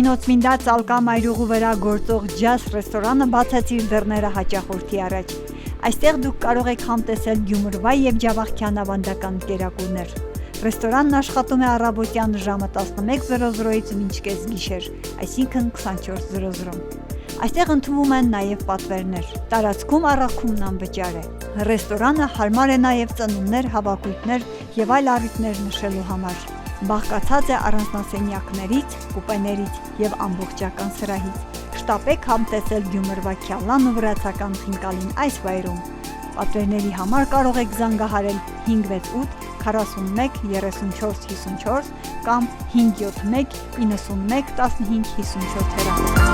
Կինոցմինդա Ծալկա մայրուղու վրա գործող ջազ ռեստորանը բացեց իր դռները հաճախորդի առաջ։ Այստեղ դուք կարող եք համտեսել Գյումրվա եւ Ջավախքյան ավանդական կերակուրներ։ Ռեստորանն աշխատում է առավոտյան ժամը 11:00-ից մինչ կեսգիշեր, այսինքն 24:00։ Այստեղ ընդունվում են նաև պատվերներ։ Տարածքում առաքումն անվճար է։ Ռեստորանը հարմար է նաև ծնունդներ, հավաքույթներ եւ այլ առիթներ նշելու համար։ Բաղկացած է առանձնասենյակներից, կուպեներից եւ ամբողջական սրահից։ Շտապեք համտեսել Գյումրվա քյալան ու վրացական խինկալին այս վայրում։ Պատվերների համար կարող եք զանգահարել 568 41 34 54 կամ 571 91 15 54 հեռախոսահամարով։